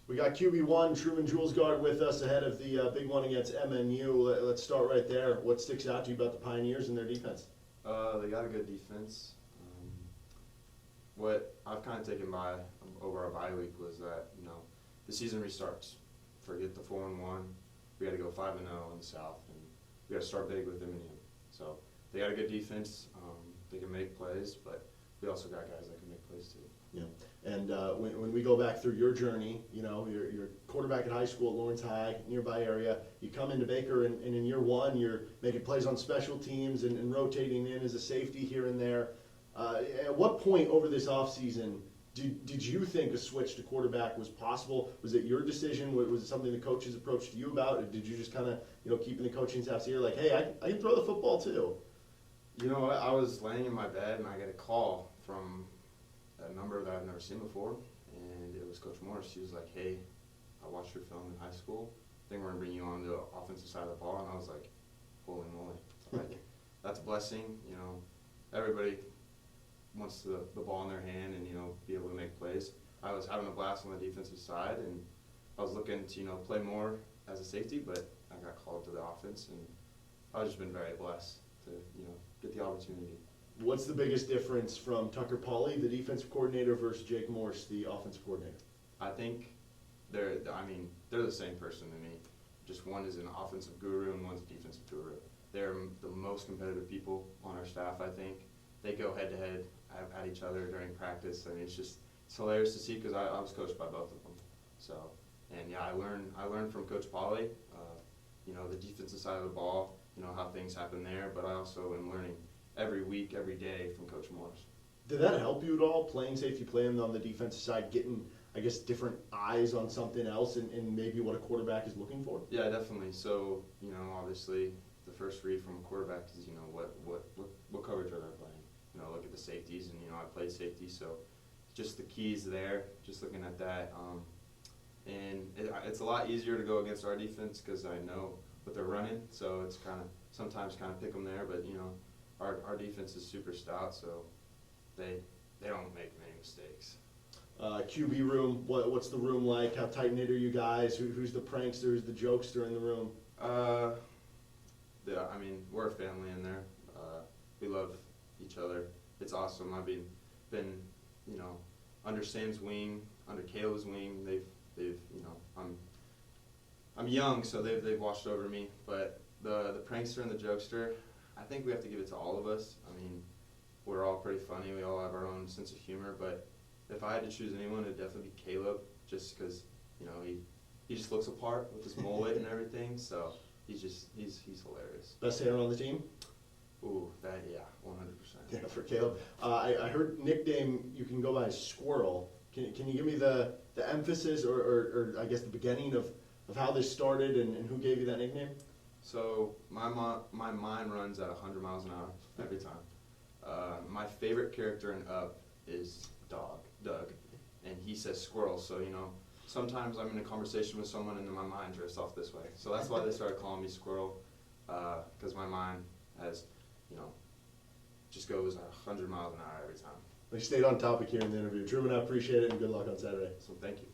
We got QB1 Truman Juelsgaard with us ahead of the big one against MNU. Let's start right there. What sticks out to you about the Pioneers and their defense? They got a good defense. What I've kind of taken by over our bye week was that, the season restarts. Forget the 4-1. We got to go 5-0 in the South, and we got to start big with MNU. So they got a good defense. They can make plays, but we also got guys that can make plays too. Yeah, and when we go back through your journey, you're quarterback at high school at Lawrence High, nearby area. You come into Baker, and in year one, you're making plays on special teams and rotating in as a safety here and there. At what point over this offseason did you think a switch to quarterback was possible? Was it your decision? Was it something the coaches approached you about? Or did you just kind of keep in the coaching staff's ear like, hey, I can throw the football too? You know what? I was laying in my bed, and I got a call from a number that I've never seen before, and it was Coach Morris. She was like, hey, I watched your film in high school. I think we're going to bring you on the offensive side of the ball. And I was like, holy moly. Like, that's a blessing. Everybody wants the ball in their hand and, be able to make plays. I was having a blast on the defensive side, and I was looking to, play more as a safety, but I got called to the offense, and I've just been very blessed to, get the opportunity. What's the biggest difference from Tucker Pauley, the defensive coordinator, versus Jake Morse, the offensive coordinator? I think they're the same person to me. Just one is an offensive guru and one's a defensive guru. They're the most competitive people on our staff, I think. They go head to head at each other during practice. I mean, it's hilarious to see because I was coached by both of them. So, and yeah, I learned from Coach Pauley, the defensive side of the ball, how things happen there, but I also am learning every week, every day from Coach Morris. Did that help you at all, playing safety, playing on the defensive side, getting, I guess, different eyes on something else and maybe what a quarterback is looking for? Yeah, definitely. So, obviously the first read from a quarterback is, what coverage are they playing? Look at the safeties, and, I played safety, so just the keys there, just looking at that. And it's a lot easier to go against our defense because I know what they're running, so it's sometimes pick them there, but, our defense is super stout, so they don't make many mistakes. QB room, what's the room like? How tight-knit are you guys? Who's the prankster? Who's the jokester in the room? Yeah, we're a family in there. We love each other. It's awesome. I've been under Sam's wing, under Caleb's wing. They've I'm young, so they've watched over me. But the prankster and the jokester, I think we have to give it to all of us. We're all pretty funny. We all have our own sense of humor. But if I had to choose anyone, it'd definitely be Caleb, just because he just looks apart with his mullet and everything. So he's hilarious. Best hair on the team? Ooh, 100%. Yeah, for Caleb. I heard nickname you can go by Squirrel. Can you give me the emphasis or I guess the beginning of how this started and who gave you that nickname? So my mind runs at 100 miles an hour every time. My favorite character in Up is Doug, and he says squirrel. So sometimes I'm in a conversation with someone and then my mind drifts off this way. So that's why they started calling me Squirrel, because my mind has just goes at 100 miles an hour every time. We stayed on topic here in the interview. Truman, I appreciate it and good luck on Saturday. So thank you.